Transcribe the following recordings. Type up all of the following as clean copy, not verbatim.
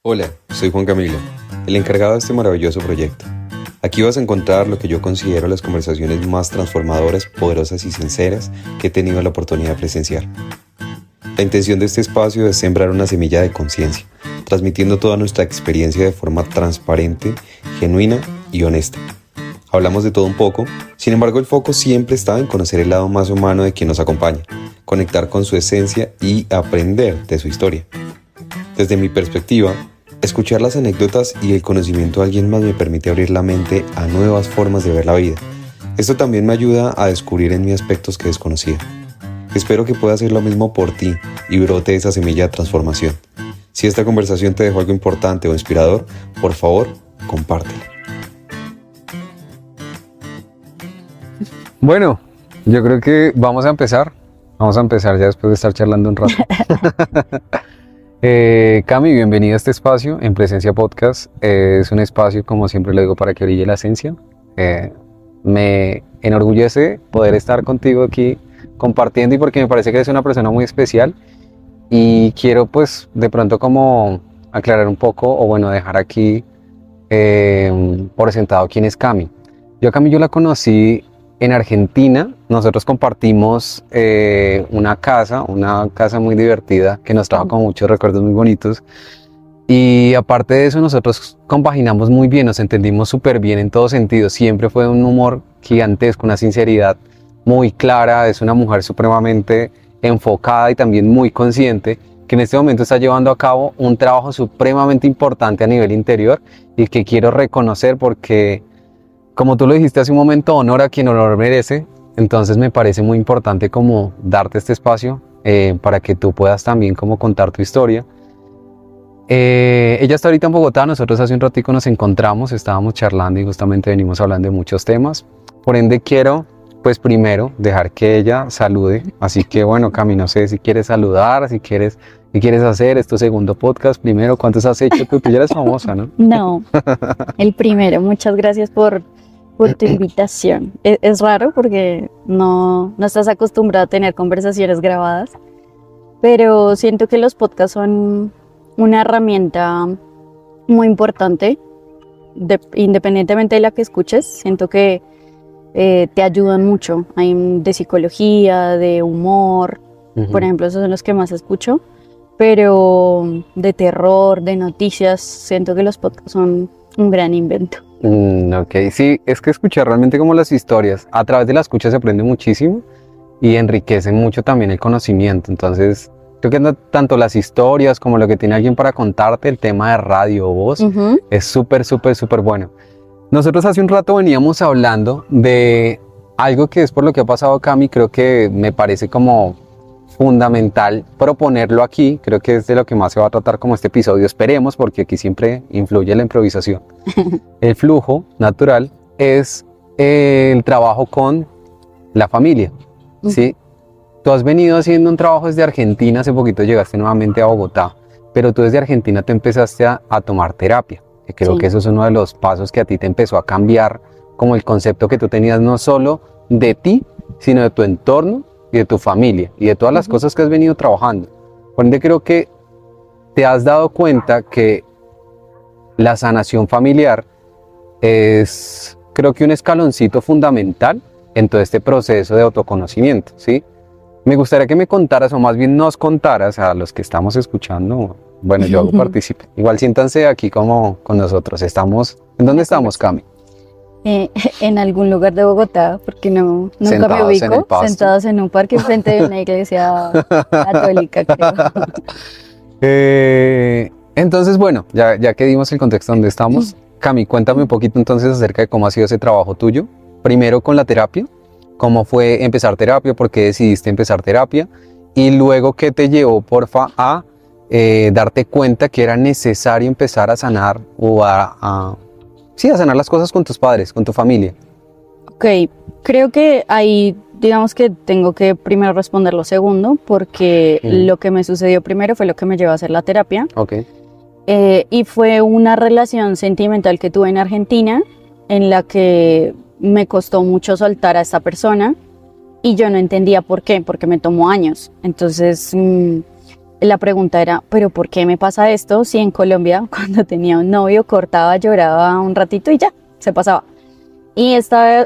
Hola, soy Juan Camilo, el encargado de este maravilloso proyecto. Aquí vas a encontrar lo que yo considero las conversaciones más transformadoras, poderosas y sinceras que he tenido la oportunidad de presenciar. La intención de este espacio es sembrar una semilla de conciencia, transmitiendo toda nuestra experiencia de forma transparente, genuina y honesta. Hablamos de todo un poco, sin embargo el foco siempre está en conocer el lado más humano de quien nos acompaña, conectar con su esencia y aprender de su historia. Desde mi perspectiva, escuchar las anécdotas y el conocimiento de alguien más me permite abrir la mente a nuevas formas de ver la vida. Esto también me ayuda a descubrir en mí aspectos que desconocía. Espero que pueda hacer lo mismo por ti y brote esa semilla de transformación. Si esta conversación te dejó algo importante o inspirador, por favor, compártela. Bueno, yo creo que vamos a empezar. Vamos a empezar ya después de estar charlando un rato. Cami, bienvenida a este espacio en Presencia Podcast. Es un espacio, como siempre lo digo, para que brille la esencia. Me enorgullece poder estar contigo aquí compartiendo, y porque me parece que eres una persona muy especial y quiero pues de pronto como aclarar un poco, o bueno, dejar aquí por sentado quién es Cami. Yo a Cami la conocí en Argentina. Nosotros compartimos una casa muy divertida que nos trajo con muchos recuerdos muy bonitos, y aparte de eso nosotros compaginamos muy bien, nos entendimos súper bien en todo sentido. Siempre fue un humor gigantesco, una sinceridad muy clara. Es una mujer supremamente enfocada y también muy consciente, que en este momento está llevando a cabo un trabajo supremamente importante a nivel interior y que quiero reconocer porque, como tú lo dijiste hace un momento, honor a quien honor merece. Entonces me parece muy importante como darte este espacio para que tú puedas también como contar tu historia. Ella está ahorita en Bogotá. Nosotros hace un ratico nos encontramos, estábamos charlando y justamente venimos hablando de muchos temas. Por ende quiero pues primero dejar que ella salude. Así que bueno, Cami, no sé si quieres saludar, si quieres hacer tu segundo podcast. Primero, ¿cuántos has hecho tú? Tú ya eres famosa, ¿no? No, el primero. Muchas gracias por tu invitación. Es raro porque no estás acostumbrado a tener conversaciones grabadas, pero siento que los podcasts son una herramienta muy importante, independientemente de la que escuches. Siento que te ayudan mucho. Hay de psicología, de humor, por ejemplo, esos son los que más escucho, pero de terror, de noticias, siento que los podcasts son un gran invento. Ok, sí, es que escuchar realmente como las historias, a través de la escucha se aprende muchísimo y enriquece mucho también el conocimiento. Entonces creo que tanto las historias como lo que tiene alguien para contarte, el tema de radio o voz, es súper bueno. Nosotros hace un rato veníamos hablando de algo que es por lo que ha pasado, Cami. Creo que me parece como fundamental proponerlo aquí. Creo que es de lo que más se va a tratar como este episodio. Esperemos, porque aquí siempre influye la improvisación. El flujo natural es el trabajo con la familia, ¿sí? Tú has venido haciendo un trabajo desde Argentina. Hace poquito llegaste nuevamente a Bogotá, pero tú desde Argentina te empezaste a tomar terapia. Que creo que eso es uno de los pasos que a ti te empezó a cambiar como el concepto que tú tenías, no solo de ti, sino de tu entorno y de tu familia y de todas las cosas que has venido trabajando. Por ende, creo que te has dado cuenta que la sanación familiar es, creo que, un escaloncito fundamental en todo este proceso de autoconocimiento, ¿sí? Me gustaría que me contaras, o más bien nos contaras a los que estamos escuchando. Bueno, yo hago partícipe. Igual siéntanse aquí como con nosotros. ¿En dónde estamos, Cami? En algún lugar de Bogotá, porque nunca me ubico. Sentados en un parque frente de una iglesia católica, creo. Entonces, bueno, ya que dimos el contexto donde estamos, Cami, cuéntame un poquito entonces acerca de cómo ha sido ese trabajo tuyo. Primero con la terapia, cómo fue empezar terapia, por qué decidiste empezar terapia, y luego qué te llevó, porfa, a darte cuenta que era necesario empezar a sanar o a sanar las cosas con tus padres, con tu familia. Ok, creo que ahí digamos que tengo que primero responder lo segundo, porque lo que me sucedió primero fue lo que me llevó a hacer la terapia. Okay. Y fue una relación sentimental que tuve en Argentina, en la que me costó mucho soltar a esta persona y yo no entendía por qué, porque me tomó años. Entonces la pregunta era, ¿pero por qué me pasa esto? Si en Colombia, cuando tenía un novio, cortaba, lloraba un ratito y ya, se pasaba. Y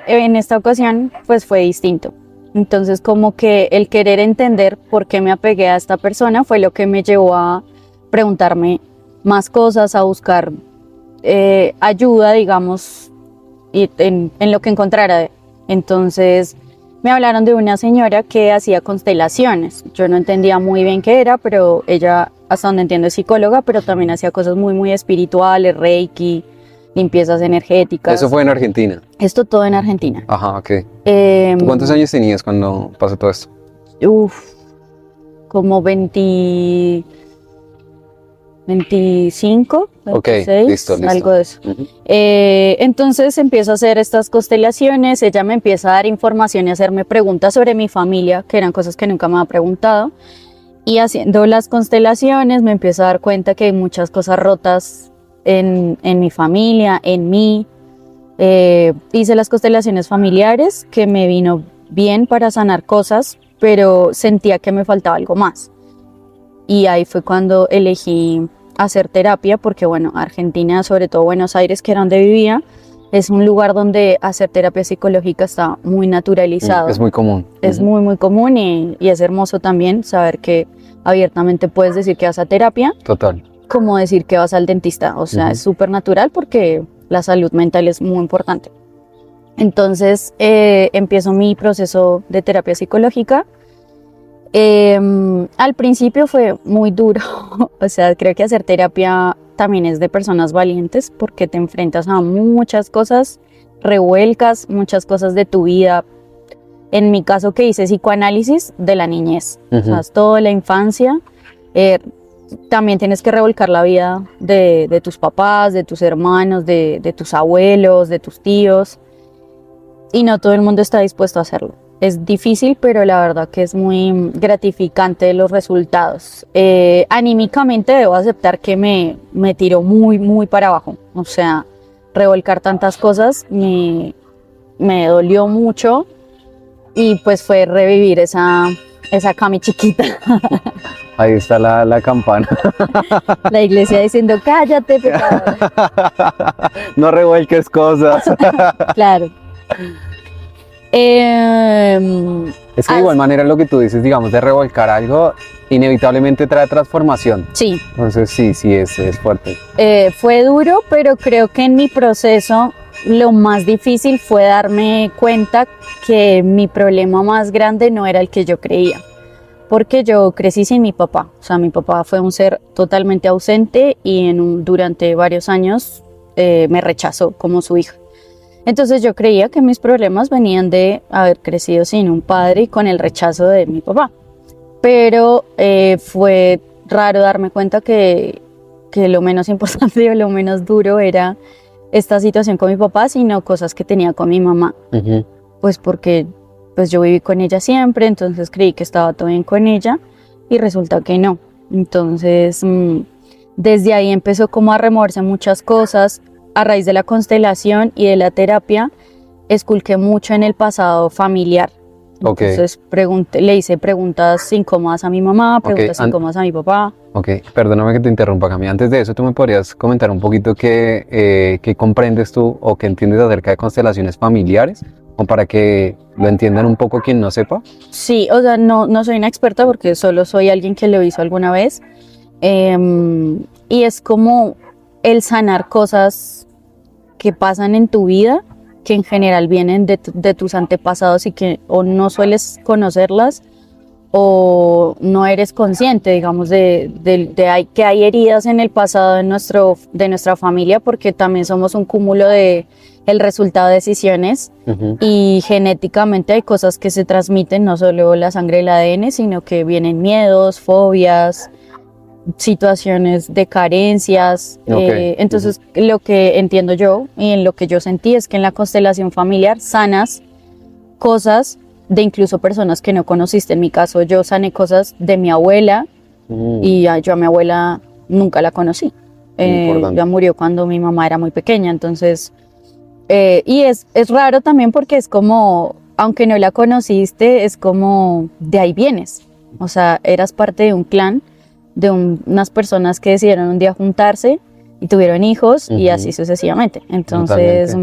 en esta ocasión, pues fue distinto. Entonces, como que el querer entender por qué me apegué a esta persona fue lo que me llevó a preguntarme más cosas, a buscar ayuda, digamos, y en lo que encontrara. Entonces, me hablaron de una señora que hacía constelaciones. Yo no entendía muy bien qué era, pero ella, hasta donde entiendo, es psicóloga, pero también hacía cosas muy, muy espirituales, reiki, limpiezas energéticas. Eso fue en Argentina. Esto todo en Argentina. Ajá, ok. ¿Tú cuántos años tenías cuando pasó todo esto? Como 25, 26, listo. algo de eso. Uh-huh. Entonces empiezo a hacer estas constelaciones, ella me empieza a dar información y a hacerme preguntas sobre mi familia, que eran cosas que nunca me había preguntado, y haciendo las constelaciones me empiezo a dar cuenta que hay muchas cosas rotas en mi familia, en mí. Hice las constelaciones familiares, que me vino bien para sanar cosas, pero sentía que me faltaba algo más. Y ahí fue cuando elegí hacer terapia, porque bueno, Argentina, sobre todo Buenos Aires, que era donde vivía, es un lugar donde hacer terapia psicológica está muy naturalizado. Es muy común. Es muy, muy común y es hermoso también saber que abiertamente puedes decir que vas a terapia. Total. Como decir que vas al dentista, o sea, es súper natural porque la salud mental es muy importante. Entonces, empiezo mi proceso de terapia psicológica. Al principio fue muy duro, o sea, creo que hacer terapia también es de personas valientes porque te enfrentas a muchas cosas, revuelcas muchas cosas de tu vida. En mi caso, que hice psicoanálisis de la niñez, o sea, es toda la infancia. También tienes que revolcar la vida de tus papás, de tus hermanos, de tus abuelos, de tus tíos, y no todo el mundo está dispuesto a hacerlo. Es difícil, pero la verdad que es muy gratificante los resultados. Anímicamente debo aceptar que me tiró muy, muy para abajo. O sea, revolcar tantas cosas me dolió mucho y pues fue revivir esa Cami chiquita. Ahí está la campana. La iglesia diciendo, cállate, pecador. No revuelques cosas. Claro. Es que de igual manera lo que tú dices, digamos, de revolcar algo, inevitablemente trae transformación. Sí. Entonces sí, es fuerte. Fue duro, pero creo que en mi proceso lo más difícil fue darme cuenta que mi problema más grande no era el que yo creía. Porque yo crecí sin mi papá. O sea, mi papá fue un ser totalmente ausente y durante varios años me rechazó como su hija. Entonces yo creía que mis problemas venían de haber crecido sin un padre y con el rechazo de mi papá. Pero fue raro darme cuenta que lo menos importante o lo menos duro era esta situación con mi papá, sino cosas que tenía con mi mamá. Pues porque yo viví con ella siempre, entonces creí que estaba todo bien con ella y resulta que no. Entonces desde ahí empezó como a removerse muchas cosas. A raíz de la constelación y de la terapia, esculqué mucho en el pasado familiar. Entonces le hice preguntas incómodas a mi mamá, preguntas incómodas a mi papá. Ok, perdóname que te interrumpa, Cami. Antes de eso, ¿tú me podrías comentar un poquito qué comprendes tú o qué entiendes acerca de constelaciones familiares? O para que lo entiendan un poco quien no sepa. Sí, o sea, no soy una experta porque solo soy alguien que lo hizo alguna vez. Y es como el sanar cosas que pasan en tu vida, que en general vienen de tus antepasados y que o no sueles conocerlas o no eres consciente, digamos, que hay heridas en el pasado de nuestra familia, porque también somos un cúmulo de el resultado de decisiones y genéticamente hay cosas que se transmiten, no solo la sangre y el ADN, sino que vienen miedos, fobias, situaciones de carencias. Entonces lo que entiendo yo y en lo que yo sentí es que en la constelación familiar sanas cosas de incluso personas que no conociste. En mi caso yo sané cosas de mi abuela y yo a mi abuela nunca la conocí. Ya murió cuando mi mamá era muy pequeña, entonces y es raro también porque es como, aunque no la conociste, es como de ahí vienes, o sea, eras parte de un clan unas personas que decidieron un día juntarse y tuvieron hijos y así sucesivamente. Entonces,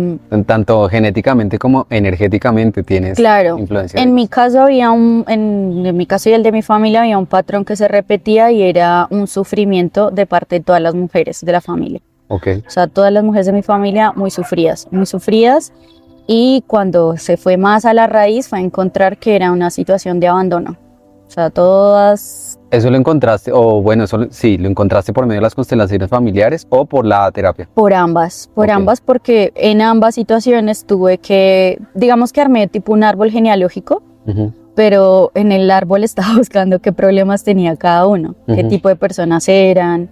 tanto genéticamente como energéticamente tienes claro, influencia. En mi caso en mi caso y el de mi familia había un patrón que se repetía y era un sufrimiento de parte de todas las mujeres de la familia. Okay. O sea, todas las mujeres de mi familia muy sufridas, y cuando se fue más a la raíz fue a encontrar que era una situación de abandono. O sea, todas... ¿Eso lo encontraste, o bueno, sí, lo encontraste por medio de las constelaciones familiares o por la terapia? Por ambas, porque en ambas situaciones tuve que, digamos que armé tipo un árbol genealógico, pero en el árbol estaba buscando qué problemas tenía cada uno, qué tipo de personas eran,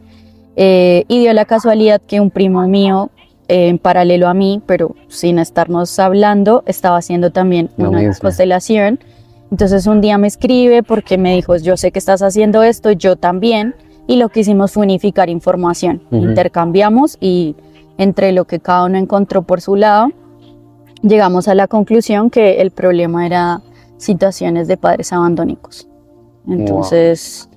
y dio la casualidad que un primo mío, en paralelo a mí, pero sin estarnos hablando, estaba haciendo también una constelación. Entonces un día me escribe porque me dijo, yo sé que estás haciendo esto, yo también, y lo que hicimos fue unificar información, intercambiamos y entre lo que cada uno encontró por su lado, llegamos a la conclusión que el problema era situaciones de padres abandónicos. Entonces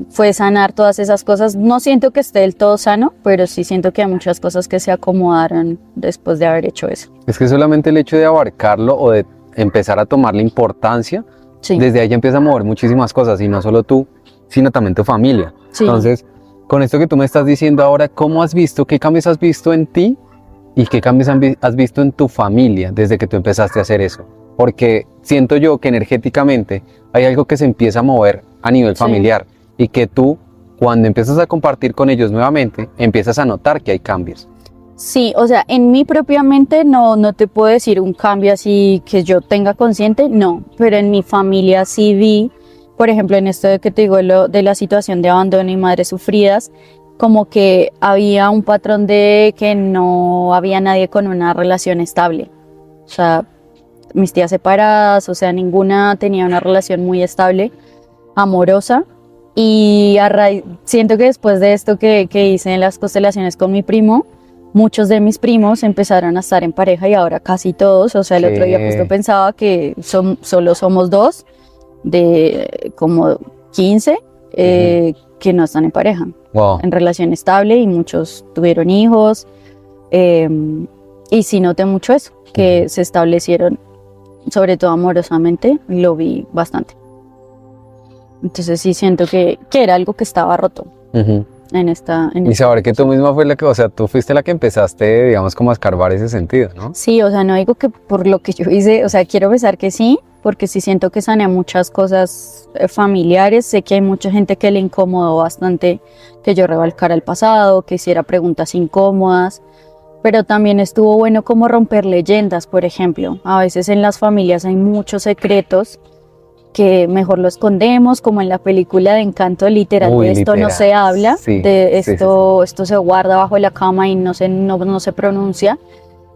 fue sanar todas esas cosas. No siento que esté del todo sano, pero sí siento que hay muchas cosas que se acomodaron después de haber hecho eso. Es que solamente el hecho de abarcarlo o de empezar a tomarle importancia, desde ahí ya empieza a mover muchísimas cosas, y no solo tú, sino también tu familia. Entonces, con esto que tú me estás diciendo ahora, ¿cómo has visto, qué cambios has visto en ti y qué cambios has visto en tu familia desde que tú empezaste a hacer eso? Porque siento yo que energéticamente hay algo que se empieza a mover a nivel familiar, y que tú, cuando empiezas a compartir con ellos nuevamente, empiezas a notar que hay cambios. Sí, o sea, en mí propiamente no te puedo decir un cambio así que yo tenga consciente, no, pero en mi familia sí vi, por ejemplo, en esto de que te digo de la situación de abandono y madres sufridas, como que había un patrón de que no había nadie con una relación estable. O sea, mis tías separadas, o sea, ninguna tenía una relación muy estable, amorosa, y siento que después de esto que hice en las constelaciones con mi primo, muchos de mis primos empezaron a estar en pareja y ahora casi todos, o sea, el otro día justo pensaba que solo somos 2 de como 15 que no están en pareja, en relación estable, y muchos tuvieron hijos, y sí noté mucho eso, que se establecieron, sobre todo amorosamente, lo vi bastante. Entonces sí siento que era algo que estaba roto. Y saber que tú misma fue o sea, tú fuiste la que empezaste, digamos, como a escarbar ese sentido, ¿no? Sí, o sea, no digo que por lo que yo hice, o sea, quiero pensar que sí, porque sí siento que sané muchas cosas familiares. Sé que hay mucha gente que le incomodó bastante que yo revolcara el pasado, que hiciera preguntas incómodas, pero también estuvo bueno como romper leyendas, por ejemplo. A veces en las familias hay muchos secretos que mejor lo escondemos, como en la película de Encanto, literal, de esto no se habla, esto se guarda bajo la cama y no se pronuncia.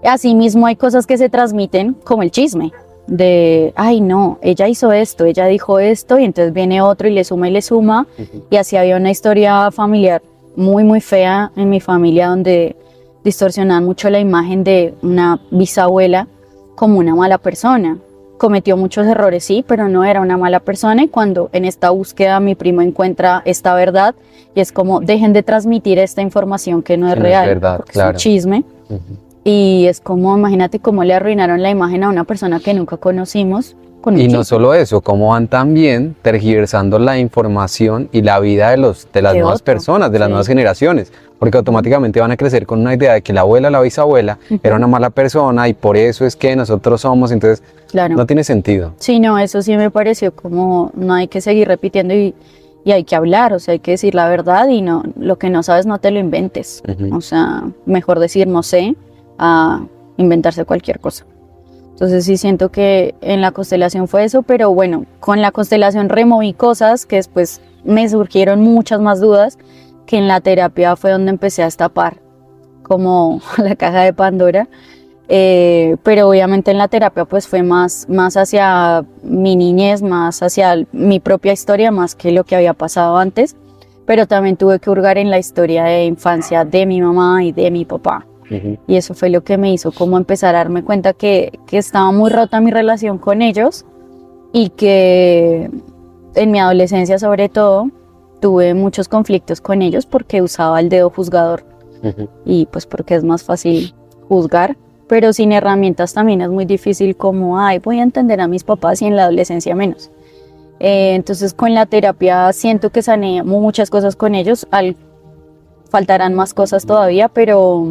Asimismo hay cosas que se transmiten como el chisme, de, ay no, ella hizo esto, ella dijo esto, y entonces viene otro y le suma, y así había una historia familiar muy muy fea en mi familia, donde distorsionaban mucho la imagen de una bisabuela como una mala persona. Cometió muchos errores, sí, pero no era una mala persona, y cuando en esta búsqueda mi primo encuentra esta verdad, y es como, dejen de transmitir esta información que no es real, verdad, porque es un chisme, y es como, imagínate cómo le arruinaron la imagen a una persona que nunca conocimos. Y no solo eso, cómo van también tergiversando la información y la vida de las nuevas personas, de las nuevas generaciones, porque automáticamente van a crecer con una idea de que la abuela, la bisabuela era una mala persona, y por eso es que nosotros somos, entonces no tiene sentido. Sí, no, eso sí me pareció como, no hay que seguir repitiendo, y hay que hablar, o sea, hay que decir la verdad, y no, lo que no sabes no te lo inventes, o sea, mejor decir no sé a inventarse cualquier cosa. Entonces sí siento que en la constelación fue eso, pero bueno, con la constelación removí cosas que después me surgieron muchas más dudas, que en la terapia fue donde empecé a destapar como la caja de Pandora, pero obviamente en la terapia pues fue más hacia mi niñez, más hacia mi propia historia, más que lo que había pasado antes, pero también tuve que hurgar en la historia de infancia de mi mamá y de mi papá. Y eso fue lo que me hizo como empezar a darme cuenta que estaba muy rota mi relación con ellos, y que en mi adolescencia sobre todo tuve muchos conflictos con ellos porque usaba el dedo juzgador y pues porque es más fácil juzgar, pero sin herramientas también es muy difícil como, ay, voy a entender a mis papás y en la adolescencia menos. Entonces con la terapia siento que sané muchas cosas con ellos, faltarán más cosas todavía, pero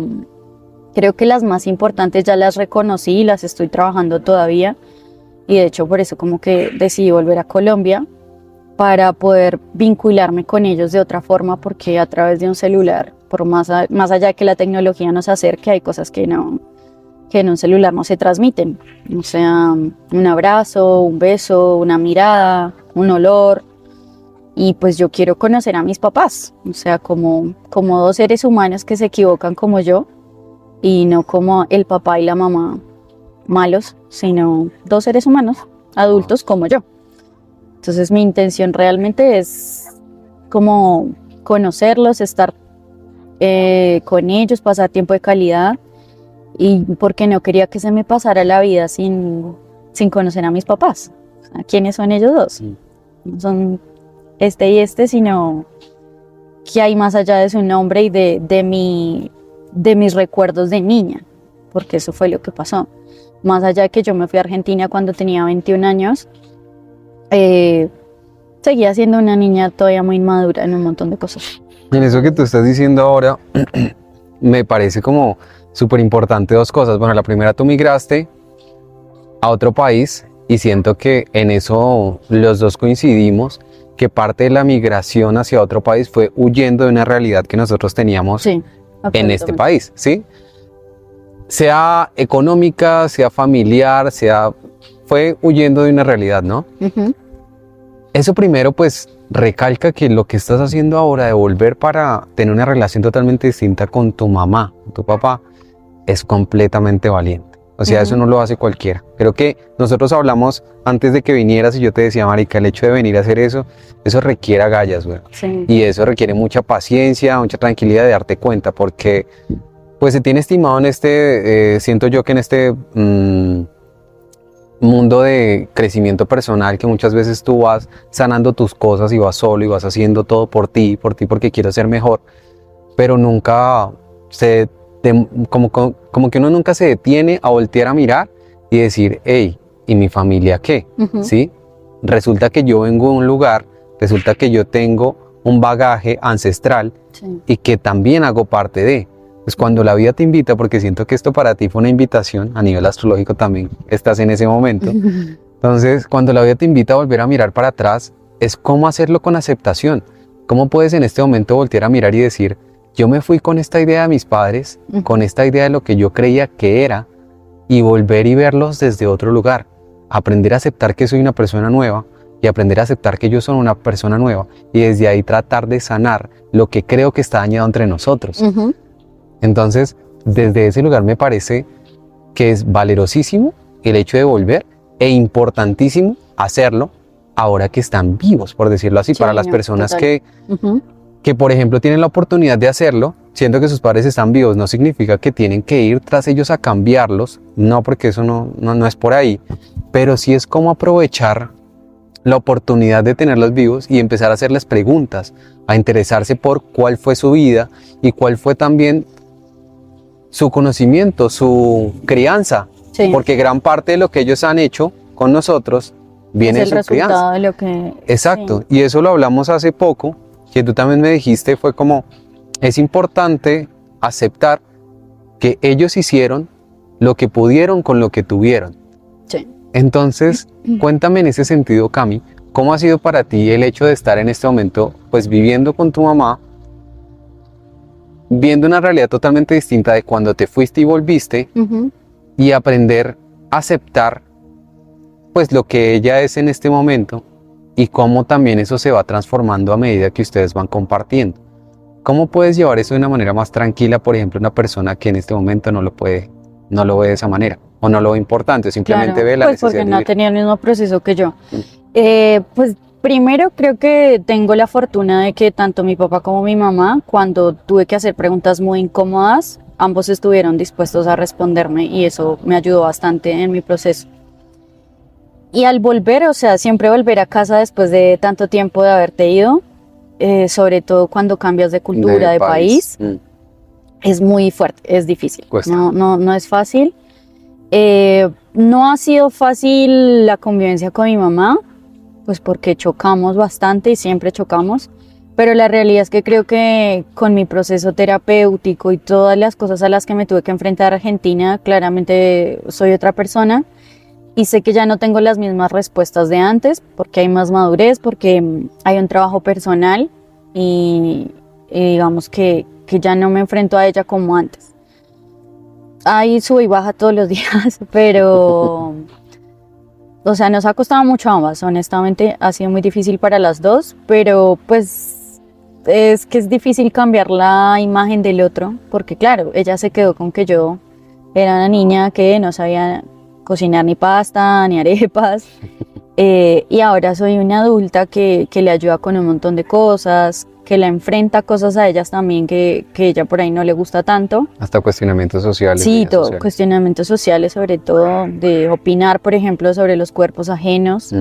creo que las más importantes ya las reconocí y las estoy trabajando todavía, y de hecho por eso como que decidí volver a Colombia para poder vincularme con ellos de otra forma, porque a través de un celular, por más allá de que la tecnología nos acerque, hay cosas que en un celular no se transmiten, o sea, un abrazo, un beso, una mirada, un olor. Y pues yo quiero conocer a mis papás, o sea, como dos seres humanos que se equivocan como yo, y no como el papá y la mamá malos, sino dos seres humanos, adultos como yo. Entonces mi intención realmente es como conocerlos, estar con ellos, pasar tiempo de calidad, y porque no quería que se me pasara la vida sin conocer a mis papás. O sea, ¿quiénes son ellos dos? No son este y este, sino que hay más allá de su nombre y de mis recuerdos de niña, porque eso fue lo que pasó. Más allá de que yo me fui a Argentina cuando tenía 21 años, seguía siendo una niña todavía muy inmadura en un montón de cosas. En eso que tú estás diciendo ahora, me parece como súper importante dos cosas. Bueno, la primera, tú migraste a otro país y siento que en eso los dos coincidimos, que parte de la migración hacia otro país fue huyendo de una realidad que nosotros teníamos en este país, ¿sí? Sea económica, sea familiar, fue huyendo de una realidad, ¿no? Eso primero, pues, recalca que lo que estás haciendo ahora de volver para tener una relación totalmente distinta con tu mamá, tu papá, es completamente valiente. O sea, eso no lo hace cualquiera. Creo que nosotros hablamos antes de que vinieras y yo te decía, marica, el hecho de venir a hacer eso requiere agallas, güey. Sí. Y eso requiere mucha paciencia, mucha tranquilidad de darte cuenta, porque pues se tiene estimado en siento yo que en este mundo de crecimiento personal, que muchas veces tú vas sanando tus cosas y vas solo y vas haciendo todo por ti, porque quieres ser mejor, pero nunca como que uno nunca se detiene a voltear a mirar y decir, hey, ¿y mi familia qué? ¿Sí? Resulta que yo vengo de un lugar, resulta que yo tengo un bagaje ancestral y que también hago parte de. Pues cuando la vida te invita, porque siento que esto para ti fue una invitación, a nivel astrológico también estás en ese momento. Entonces, cuando la vida te invita a volver a mirar para atrás, es cómo hacerlo con aceptación. ¿Cómo puedes en este momento voltear a mirar y decir, yo me fui con esta idea de mis padres, con esta idea de lo que yo creía que era, y volver y verlos desde otro lugar? Aprender a aceptar que soy una persona nueva y aprender a aceptar que yo soy una persona nueva, y desde ahí tratar de sanar lo que creo que está dañado entre nosotros. Entonces, desde ese lugar me parece que es valerosísimo el hecho de volver, e importantísimo hacerlo ahora que están vivos, por decirlo así, para las personas que, por ejemplo, tienen la oportunidad de hacerlo, siendo que sus padres están vivos, no significa que tienen que ir tras ellos a cambiarlos, no, porque eso no es por ahí, pero sí es como aprovechar la oportunidad de tenerlos vivos y empezar a hacerles preguntas, a interesarse por cuál fue su vida y cuál fue también su conocimiento, su crianza, porque gran parte de lo que ellos han hecho con nosotros viene de su crianza. De lo que... Exacto, y eso lo hablamos hace poco, que tú también me dijiste, fue como, es importante aceptar que ellos hicieron lo que pudieron con lo que tuvieron. Entonces, cuéntame en ese sentido, Cami, ¿cómo ha sido para ti el hecho de estar en este momento, pues viviendo con tu mamá, viendo una realidad totalmente distinta de cuando te fuiste y volviste, y aprender a aceptar pues lo que ella es en este momento, y cómo también eso se va transformando a medida que ustedes van compartiendo? ¿Cómo puedes llevar eso de una manera más tranquila, por ejemplo, una persona que en este momento no lo ve de esa manera, o no lo ve importante, o simplemente ve la necesidad de vivir? Pues porque no tenía el mismo proceso que yo. Pues primero creo que tengo la fortuna de que tanto mi papá como mi mamá, cuando tuve que hacer preguntas muy incómodas, ambos estuvieron dispuestos a responderme, y eso me ayudó bastante en mi proceso. Y al volver, o sea, siempre volver a casa después de tanto tiempo de haberte ido, sobre todo cuando cambias de cultura, de país, es muy fuerte, es difícil. Cuesta. No es fácil. No ha sido fácil la convivencia con mi mamá, pues porque chocamos bastante y siempre chocamos, pero la realidad es que creo que con mi proceso terapéutico y todas las cosas a las que me tuve que enfrentar a Argentina, claramente soy otra persona y sé que ya no tengo las mismas respuestas de antes, porque hay más madurez, porque hay un trabajo personal y digamos que ya no me enfrento a ella como antes. Ahí sube y baja todos los días, pero, o sea, nos ha costado mucho a ambas, honestamente, ha sido muy difícil para las dos, pero pues es que es difícil cambiar la imagen del otro, porque claro, ella se quedó con que yo era una niña que no sabía cocinar ni pasta, ni arepas, y ahora soy una adulta que le ayuda con un montón de cosas, que la enfrenta cosas a ellas también que ella por ahí no le gusta tanto. Hasta cuestionamientos sociales. Sí, todo, sociales. cuestionamientos sociales, sobre todo de opinar, por ejemplo, sobre los cuerpos ajenos,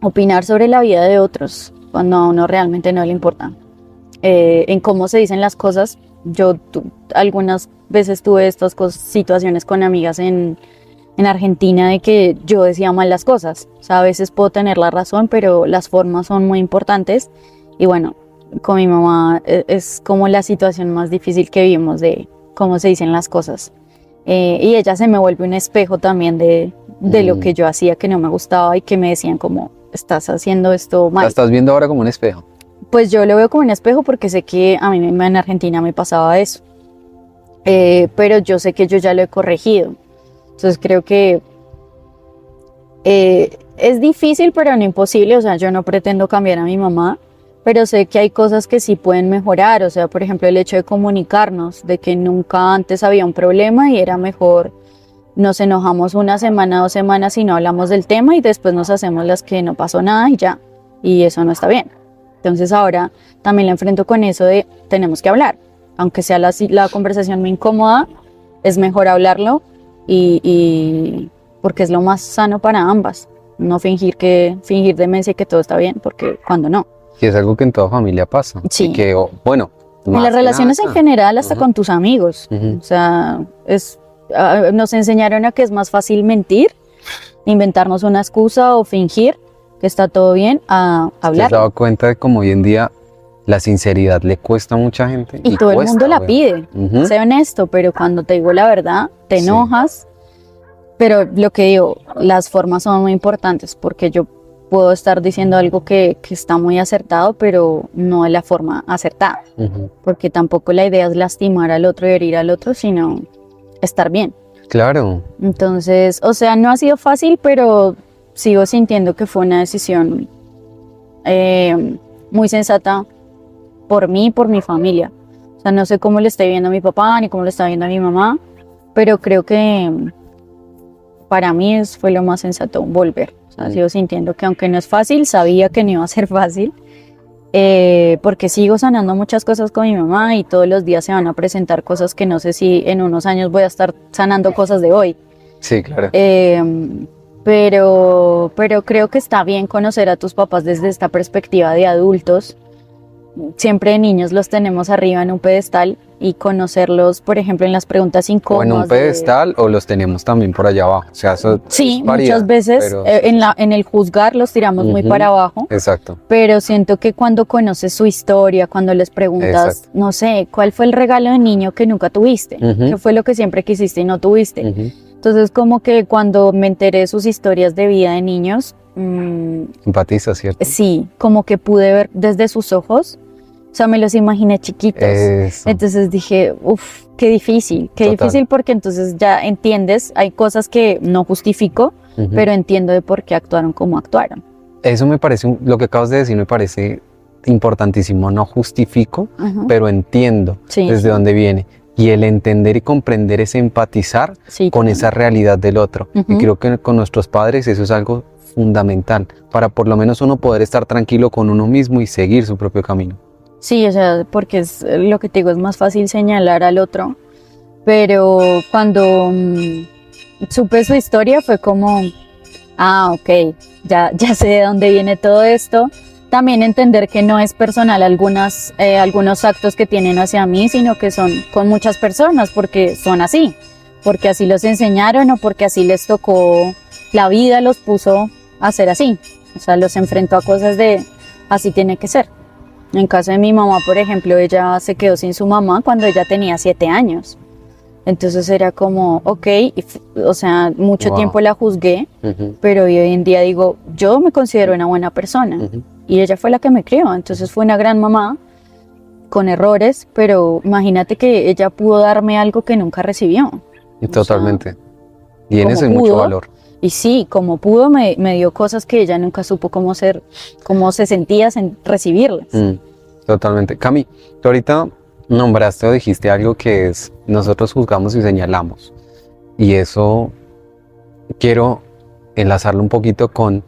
opinar sobre la vida de otros, cuando a uno realmente no le importa. En cómo se dicen las cosas, algunas veces tuve estas situaciones con amigas en Argentina de que yo decía mal las cosas. O sea, a veces puedo tener la razón, pero las formas son muy importantes. Y bueno, con mi mamá es como la situación más difícil que vimos de cómo se dicen las cosas. Y ella se me vuelve un espejo también de lo que yo hacía que no me gustaba y que me decían como, estás haciendo esto mal. La estás viendo ahora como un espejo. Pues yo lo veo como un espejo porque sé que a mí en Argentina me pasaba eso. Pero yo sé que yo ya lo he corregido. Entonces creo que es difícil, pero no imposible. O sea, yo no pretendo cambiar a mi mamá, pero sé que hay cosas que sí pueden mejorar. O sea, por ejemplo, el hecho de comunicarnos, de que nunca antes había un problema y era mejor, nos enojamos una semana, 2 semanas y no hablamos del tema y después nos hacemos las que no pasó nada y ya. Y eso no está bien. Entonces ahora también la enfrento con eso de tenemos que hablar. Aunque sea la conversación muy incómoda, es mejor hablarlo. Y porque es lo más sano para ambas, no fingir demencia y que todo está bien, porque cuando no. Y es algo que en toda familia pasa. Sí. Y que, bueno, En las relaciones en general, hasta con tus amigos. O sea, nos enseñaron a que es más fácil mentir, inventarnos una excusa o fingir que está todo bien a hablar. ¿Te has dado cuenta de cómo hoy en día la sinceridad le cuesta a mucha gente? Y todo el cuesta, mundo la güey. pide, sé honesto, pero cuando te digo la verdad, te enojas. Pero lo que digo, las formas son muy importantes, porque yo puedo estar diciendo algo que está muy acertado, pero no de la forma acertada. Porque tampoco la idea es lastimar al otro y herir al otro, sino estar bien. Claro. Entonces, o sea, no ha sido fácil, pero sigo sintiendo que fue una decisión muy sensata por mí y por mi familia. O sea, no sé cómo le estoy viendo a mi papá ni cómo le está viendo a mi mamá, pero creo que para mí fue lo más sensato volver. O sea, sigo sintiendo que aunque no es fácil, sabía que no iba a ser fácil, porque sigo sanando muchas cosas con mi mamá y todos los días se van a presentar cosas que no sé si en unos años voy a estar sanando cosas de hoy. Sí, claro. Pero creo que está bien conocer a tus papás desde esta perspectiva de adultos. Siempre de niños los tenemos arriba en un pedestal y conocerlos, por ejemplo, en las preguntas O incómodas. en un pedestal o los tenemos también por allá abajo. O sea, eso Sí, varía, muchas veces pero- en el juzgar los tiramos muy para abajo, Exacto. pero siento que cuando conoces su historia, cuando les preguntas, Exacto. no sé, ¿cuál fue el regalo de niño que nunca tuviste? ¿Qué fue lo que siempre quisiste y no tuviste? Entonces, como que cuando me enteré de sus historias de vida de niños, Empatiza, ¿cierto? sí, como que pude ver desde sus ojos, o sea, me los imaginé chiquitos. Eso. Entonces dije, uff, qué difícil porque entonces ya entiendes, hay cosas que no justifico, pero entiendo de por qué actuaron como actuaron. Eso me parece, lo que acabas de decir me parece importantísimo. No justifico, pero entiendo Sí, desde sí. dónde viene. Y el entender y comprender es empatizar Sí, con totalmente. esa realidad del otro. Y creo que con nuestros padres eso es algo fundamental para por lo menos uno poder estar tranquilo con uno mismo y seguir su propio camino. Sí, o sea, porque es lo que te digo, es más fácil señalar al otro, pero cuando supe su historia fue como, ok, ya sé de dónde viene todo esto, también entender que no es personal algunos actos que tienen hacia mí, sino que son con muchas personas, porque son así, porque así los enseñaron o porque así les tocó, la vida los puso a ser así, o sea, los enfrentó a cosas de así tiene que ser. En caso de mi mamá, por ejemplo, ella se quedó sin su mamá cuando ella tenía 7 años. Entonces era como, ok, o sea, mucho tiempo la juzgué, pero hoy en día digo, yo me considero una buena persona y ella fue la que me crió, entonces fue una gran mamá con errores, pero imagínate que ella pudo darme algo que nunca recibió. Totalmente. Y en como eso hay mucho pudo, valor. Y sí, como pudo, me dio cosas que ella nunca supo cómo se sentía recibirlas. Totalmente. Cami, tú ahorita nombraste o dijiste algo que es, nosotros juzgamos y señalamos. Y eso quiero enlazarlo un poquito con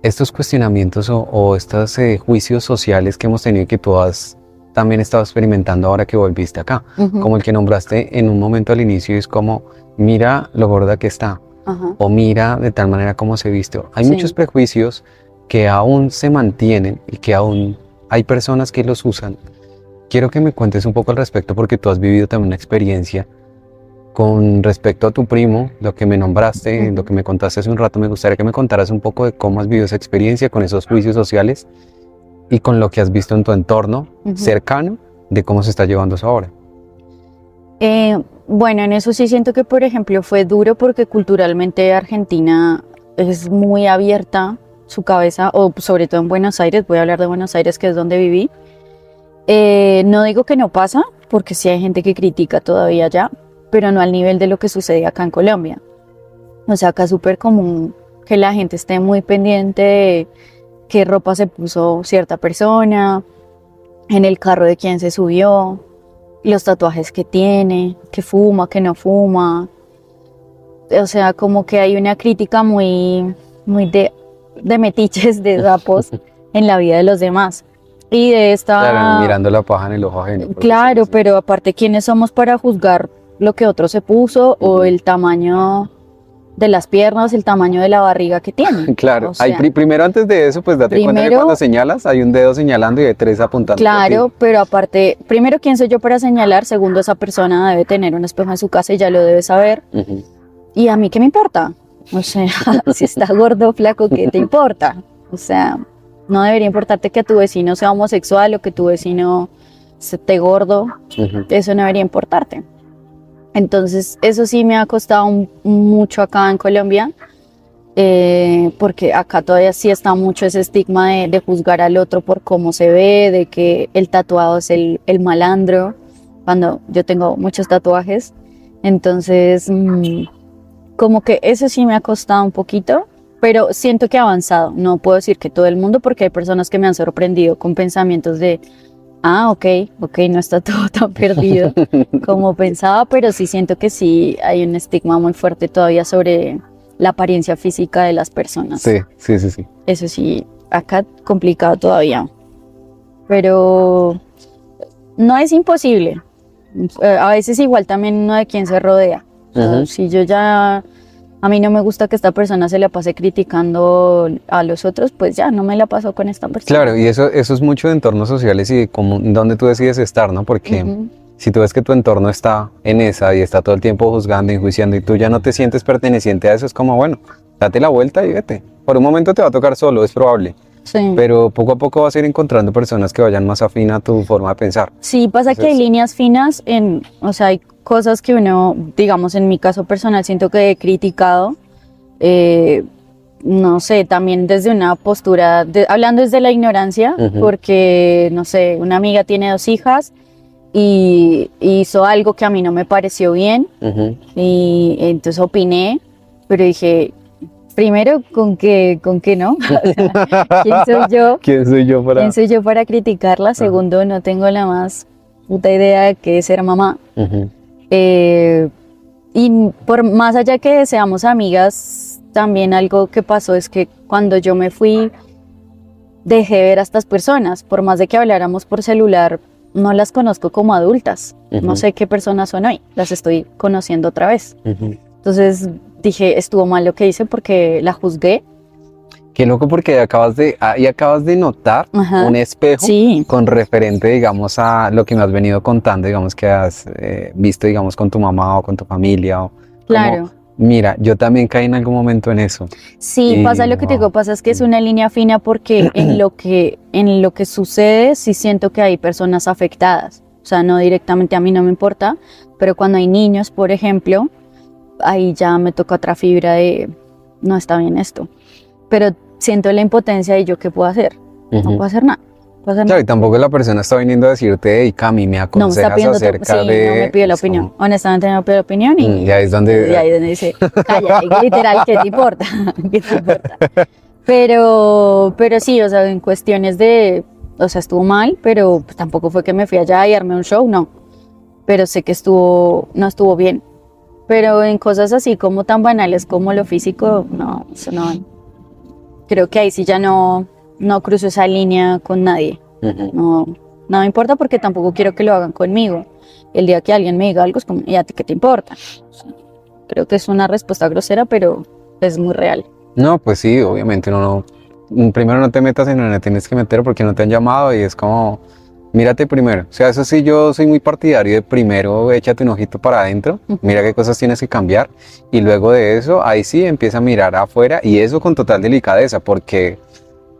estos cuestionamientos o estos juicios sociales que hemos tenido y que tú has también estado experimentando ahora que volviste acá. Como el que nombraste en un momento al inicio, es como, mira lo gorda que está. O mira de tal manera como se viste. Hay muchos prejuicios que aún se mantienen y que aún hay personas que los usan. Quiero que me cuentes un poco al respecto porque tú has vivido también una experiencia con respecto a tu primo, lo que me nombraste, lo que me contaste hace un rato. Me gustaría que me contaras un poco de cómo has vivido esa experiencia con esos juicios sociales y con lo que has visto en tu entorno cercano de cómo se está llevando eso ahora. Bueno, en eso sí siento que, por ejemplo, fue duro porque culturalmente Argentina es muy abierta su cabeza, o sobre todo en Buenos Aires, voy a hablar de Buenos Aires, que es donde viví. No digo que no pasa, porque sí hay gente que critica todavía allá, pero no al nivel de lo que sucede acá en Colombia. O sea, acá es súper común que la gente esté muy pendiente de qué ropa se puso cierta persona, en el carro de quién se subió, los tatuajes que tiene, que fuma, que no fuma. O sea, como que hay una crítica muy de metiches, de sapos en la vida de los demás. Y de esta... Claro, mirando la paja en el ojo ajeno. Claro, pero aparte, ¿quiénes somos para juzgar lo que otro se puso o el tamaño de las piernas, el tamaño de la barriga que tiene? Claro, o sea, primero antes de eso, pues date cuenta que cuando señalas hay un dedo señalando y hay 3 apuntando. Claro, pero aparte, primero, ¿quién soy yo para señalar? Segundo, esa persona debe tener un espejo en su casa y ya lo debe saber. ¿Y a mí qué me importa? O sea, si está gordo o flaco, ¿qué te importa? O sea, no debería importarte que tu vecino sea homosexual o que tu vecino esté gordo. Eso no debería importarte. Entonces, eso sí me ha costado mucho acá en Colombia, porque acá todavía sí está mucho ese estigma de juzgar al otro por cómo se ve, de que el tatuado es el malandro, cuando yo tengo muchos tatuajes. Entonces, como que eso sí me ha costado un poquito, pero siento que he avanzado. No puedo decir que todo el mundo, porque hay personas que me han sorprendido con pensamientos de ok, no está todo tan perdido como pensaba, pero sí siento que sí hay un estigma muy fuerte todavía sobre la apariencia física de las personas. Sí. Eso sí, acá complicado todavía, pero no es imposible. A veces igual también uno de quién se rodea. Si yo ya... A mí no me gusta que esta persona se la pase criticando a los otros, pues ya, no me la paso con esta persona. Claro, y eso es mucho de entornos sociales y de dónde tú decides estar, ¿no? Porque si tú ves que tu entorno está en esa y está todo el tiempo juzgando, enjuiciando y tú ya no te sientes perteneciente a eso, es como, bueno, date la vuelta y vete. Por un momento te va a tocar solo, es probable. Sí. Pero poco a poco vas a ir encontrando personas que vayan más afín a tu forma de pensar. Sí, pasa que hay líneas finas, o sea, hay cosas que uno, digamos, en mi caso personal, siento que he criticado, no sé, también desde una postura, hablando desde la ignorancia, porque, no sé, una amiga tiene 2 hijas y hizo algo que a mí no me pareció bien, y entonces opiné, pero dije... Primero, ¿con qué no? O sea, ¿quién soy yo para criticarla? Segundo, no tengo la más puta idea de qué es ser mamá. Y por más allá que seamos amigas, también algo que pasó es que cuando yo me fui, dejé de ver a estas personas. Por más de que habláramos por celular, no las conozco como adultas. No sé qué personas son hoy, las estoy conociendo otra vez. Entonces... dije, estuvo mal lo que hice porque la juzgué Qué loco porque acabas de notar Ajá. un espejo Sí, con referente, digamos, a lo que me has venido contando, digamos, que has visto, digamos, con tu mamá o con tu familia. O como, claro. mira, yo también caí en algún momento en eso. Sí, Y pasa lo que te digo, wow. pasa es que es una línea fina porque en lo que sucede sí siento que hay personas afectadas. O sea, no directamente a mí no me importa, pero cuando hay niños, por ejemplo, ahí ya me toca otra fibra de no está bien esto. Pero siento la impotencia y yo qué puedo hacer. No puedo hacer nada. No puedo hacer Claro, nada. y tampoco la persona está viniendo a decirte, hey, Cami, me No me está aconsejas pidiendo, acerca sí, de... no me pide la es opinión. como, Honestamente no me pide la opinión y ahí es y ahí donde... es donde dice, calla, y literal, ¿qué te importa? ¿Qué te importa? Pero sí, o sea, en cuestiones de, o sea, estuvo mal, pero pues tampoco fue que me fui allá y armé un show, no. Pero sé que no estuvo bien. Pero en cosas así como tan banales como lo físico, no, eso no. Creo que ahí sí ya no cruzo esa línea con nadie. Ujú. No, no me importa porque tampoco quiero que lo hagan conmigo. El día que alguien me diga algo es como, ¿y a ti qué te importa? O sea, creo que es una respuesta grosera, pero es muy real. No, pues sí, obviamente uno no, primero no te metas en donde tienes que meter porque no te han llamado y es como, mírate primero. O sea, eso sí, yo soy muy partidario de primero échate un ojito para adentro, mira qué cosas tienes que cambiar y luego de eso, ahí sí empieza a mirar afuera y eso con total delicadeza porque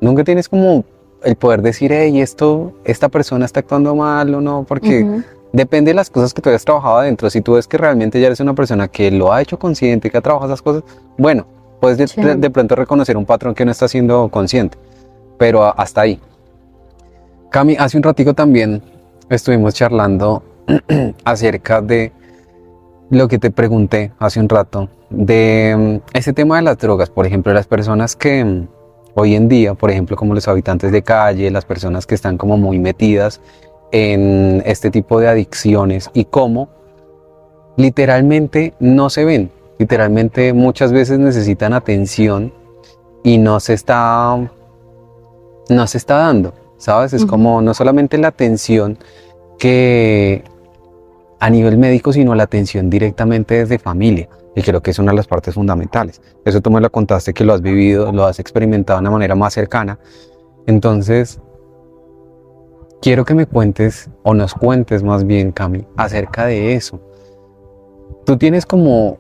nunca tienes como el poder decir, hey, esta persona está actuando mal o no, porque Ujú. depende de las cosas que tú hayas trabajado adentro. Si tú ves que realmente ya eres una persona que lo ha hecho consciente, que ha trabajado esas cosas, bueno, puedes Sí. de pronto reconocer un patrón que no está siendo consciente, pero hasta ahí. Cami, hace un ratico también estuvimos charlando acerca de lo que te pregunté hace un rato, de ese tema de las drogas, por ejemplo, las personas que hoy en día, por ejemplo, como los habitantes de calle, las personas que están como muy metidas en este tipo de adicciones y cómo literalmente no se ven, literalmente muchas veces necesitan atención y no se está dando, ¿sabes? Es Ujú. como no solamente la atención que a nivel médico, sino la atención directamente desde familia. Y creo que es una de las partes fundamentales. Eso tú me lo contaste que lo has vivido, lo has experimentado de una manera más cercana. Entonces, quiero que me cuentes, o nos cuentes más bien, Cami, acerca de eso. Tú tienes como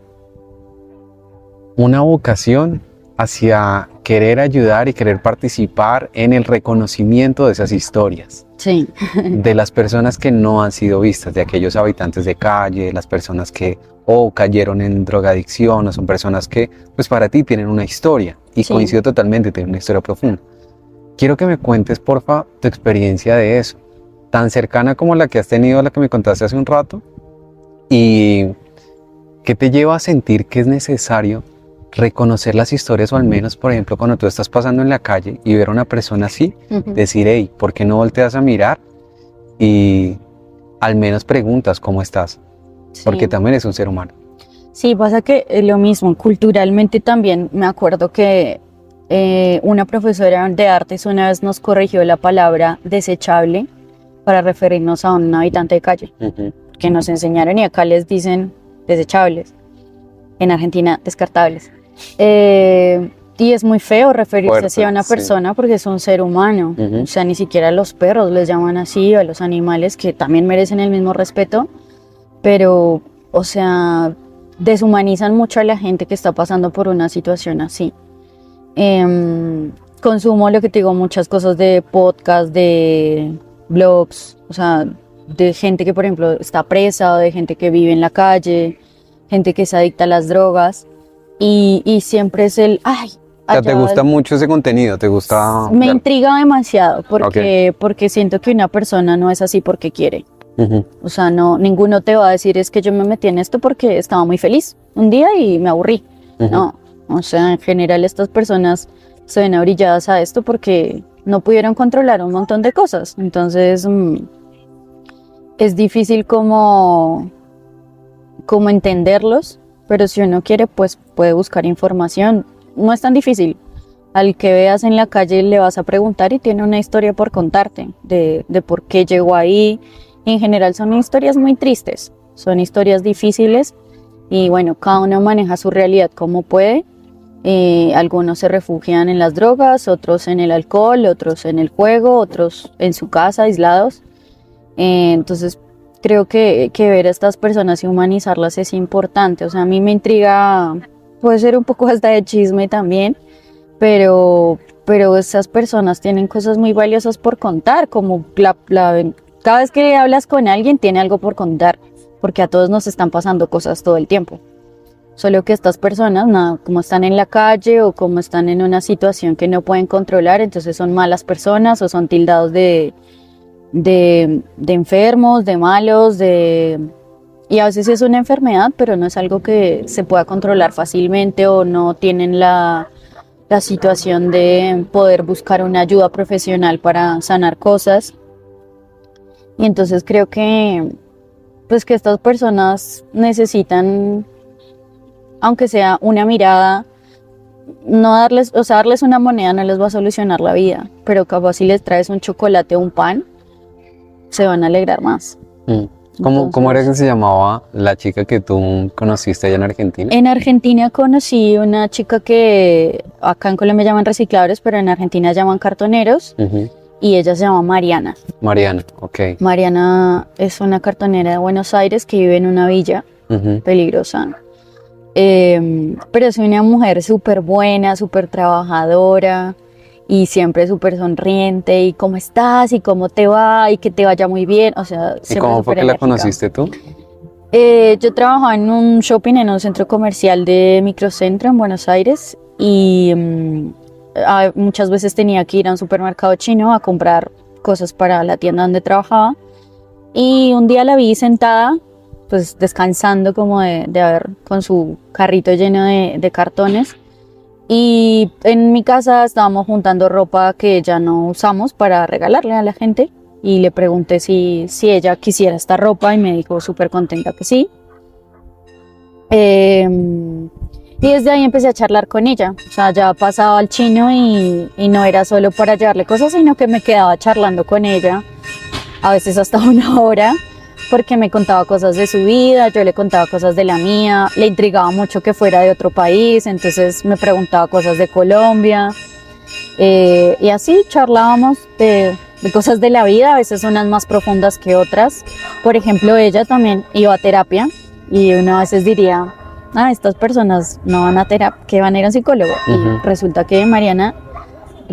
una vocación hacia querer ayudar y querer participar en el reconocimiento de esas historias, Sí. de las personas que no han sido vistas, de aquellos habitantes de calle, las personas que o cayeron en drogadicción o son personas que pues para ti tienen una historia y Sí. coincido totalmente, tienen una historia profunda. Quiero que me cuentes, porfa, tu experiencia de eso, tan cercana como la que has tenido, la que me contaste hace un rato, y qué te lleva a sentir que es necesario reconocer las historias, o al menos, por ejemplo, cuando tú estás pasando en la calle y ver a una persona así, Ujú. decir, hey, ¿por qué no volteas a mirar? Y al menos preguntas cómo estás, porque Sí. también es un ser humano. Sí, pasa que es lo mismo. Culturalmente también me acuerdo que una profesora de artes una vez nos corrigió la palabra desechable para referirnos a un habitante de calle, que nos enseñaron y acá les dicen desechables, en Argentina descartables. Y es muy feo referirse Fuerte, así a una sí. persona porque es un ser humano. Ujú. O sea, ni siquiera a los perros les llaman así, o a los animales que también merecen el mismo respeto, pero, o sea, deshumanizan mucho a la gente que está pasando por una situación así. Consumo, lo que te digo, muchas cosas de podcast, de blogs, o sea, de gente que, por ejemplo, está presa o de gente que vive en la calle, gente que se adicta a las drogas y siempre es ay, O sea, ¿te allá gusta mucho ese contenido? ¿Te gusta? me intriga demasiado porque, Ok. porque siento que una persona no es así porque quiere. Ujú. O sea, no, ninguno te va a decir es que yo me metí en esto porque estaba muy feliz un día y me aburrí. Ujú. No, o sea, en general estas personas se ven abrilladas a esto porque no pudieron controlar un montón de cosas. Entonces, es difícil como entenderlos, pero si uno quiere, pues puede buscar información. No es tan difícil. Al que veas en la calle le vas a preguntar y tiene una historia por contarte de por qué llegó ahí. En general son historias muy tristes, son historias difíciles y bueno, cada uno maneja su realidad como puede, Algunos se refugian en las drogas, otros en el alcohol, otros en el juego, otros en su casa aislados. Entonces creo que ver a estas personas y humanizarlas es importante. O sea, a mí me intriga, puede ser un poco hasta de chisme también, pero esas personas tienen cosas muy valiosas por contar, como cada vez que hablas con alguien tiene algo por contar, porque a todos nos están pasando cosas todo el tiempo. Solo que estas personas, nada, como están en la calle o como están en una situación que no pueden controlar, entonces son malas personas o son tildados de enfermos, de malos, y a veces es una enfermedad, pero no es algo que se pueda controlar fácilmente o no tienen la situación de poder buscar una ayuda profesional para sanar cosas. Y entonces creo que pues que estas personas necesitan, aunque sea una mirada, no darles, o sea, darles una moneda no les va a solucionar la vida, pero capaz si les traes un chocolate o un pan, se van a alegrar más. ¿Cómo era que se llamaba la chica que tú conociste allá en Argentina? En Argentina conocí una chica que acá en Colombia llaman recicladores, pero en Argentina llaman cartoneros, y ella se llama Mariana. Mariana, ok. Mariana es una cartonera de Buenos Aires que vive en una villa peligrosa. Pero es una mujer súper buena, súper trabajadora y siempre súper sonriente. ¿Y cómo estás? ¿Y cómo te va? Y que te vaya muy bien. O sea, ¿Y cómo fue que la conociste tú? Yo trabajaba en un shopping, en un centro comercial de Microcentro en Buenos Aires y muchas veces tenía que ir a un supermercado chino a comprar cosas para la tienda donde trabajaba. Y un día la vi sentada, pues descansando como de haber con su carrito lleno de cartones. Y en mi casa estábamos juntando ropa que ya no usamos para regalarle a la gente. Y le pregunté si ella quisiera esta ropa y me dijo súper contenta que sí. Y desde ahí empecé a charlar con ella. O sea, ya pasaba al chino y no era solo para llevarle cosas, sino que me quedaba charlando con ella, a veces hasta 1 hora, porque me contaba cosas de su vida, yo le contaba cosas de la mía, le intrigaba mucho que fuera de otro país, entonces me preguntaba cosas de Colombia, y así charlábamos de cosas de la vida, a veces unas más profundas que otras. Por ejemplo, ella también iba a terapia, y uno a veces diría, estas personas no van a terapia, que van a ir a un psicólogo, y resulta que Mariana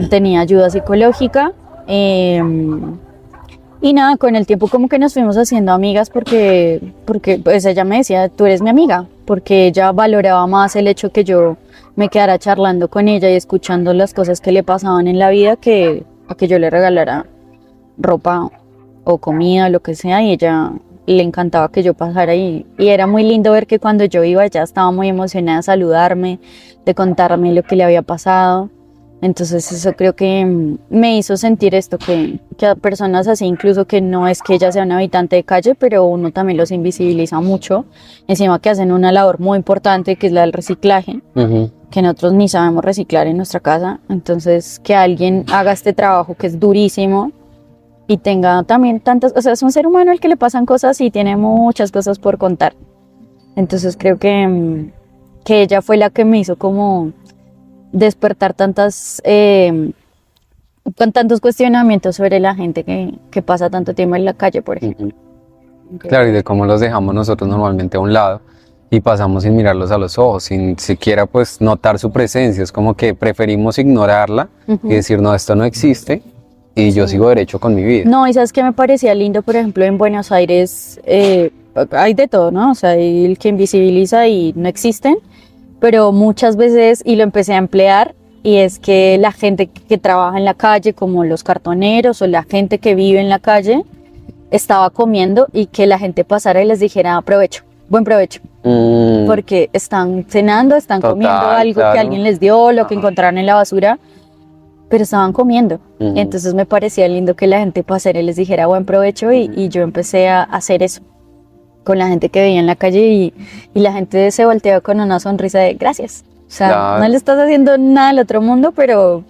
tenía ayuda psicológica, y nada, con el tiempo como que nos fuimos haciendo amigas porque pues ella me decía, tú eres mi amiga, porque ella valoraba más el hecho que yo me quedara charlando con ella y escuchando las cosas que le pasaban en la vida que a que yo le regalara ropa o comida, lo que sea, y ella le encantaba que yo pasara y era muy lindo ver que cuando yo iba ella estaba muy emocionada de saludarme, de contarme lo que le había pasado. Entonces eso creo que me hizo sentir esto, que a personas así, incluso que no es que ella sea una habitante de calle, pero uno también los invisibiliza mucho, encima que hacen una labor muy importante que es la del reciclaje, que nosotros ni sabemos reciclar en nuestra casa. Entonces que alguien haga este trabajo que es durísimo y tenga también tantas, o sea, es un ser humano al que le pasan cosas y tiene muchas cosas por contar. Entonces creo que ella fue la que me hizo como despertar con tantos cuestionamientos sobre la gente que pasa tanto tiempo en la calle, por ejemplo. Claro, y de cómo los dejamos nosotros normalmente a un lado y pasamos sin mirarlos a los ojos, sin siquiera pues notar su presencia. Es como que preferimos ignorarla y decir, no, esto no existe y yo sigo derecho con mi vida. No, y sabes que me parecía lindo, por ejemplo, en Buenos Aires hay de todo, ¿no? O sea, hay el que invisibiliza y no existen, pero muchas veces, y lo empecé a emplear, y es que la gente que trabaja en la calle, como los cartoneros o la gente que vive en la calle, estaba comiendo y que la gente pasara y les dijera provecho, buen provecho, porque están cenando, están comiendo algo que alguien les dio, lo que encontraron en la basura, pero estaban comiendo. Entonces me parecía lindo que la gente pasara y les dijera buen provecho, y yo empecé a hacer eso con la gente que veía en la calle, y la gente se volteaba con una sonrisa de gracias. O sea, no le estás haciendo nada al otro mundo, pero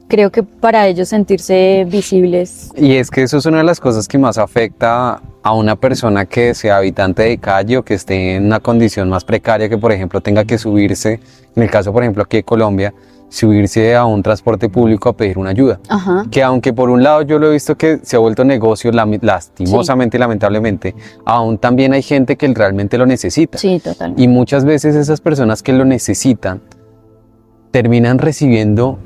creo que para ellos sentirse visibles. Y es que eso es una de las cosas que más afecta a una persona que sea habitante de calle o que esté en una condición más precaria, que por ejemplo tenga que subirse, en el caso por ejemplo aquí de Colombia, subirse a un transporte público a pedir una ayuda. Ajá. Que aunque por un lado yo lo he visto que se ha vuelto negocio lastimosamente y lamentablemente, aún también hay gente que realmente lo necesita. Sí, totalmente. Y muchas veces esas personas que lo necesitan terminan recibiendo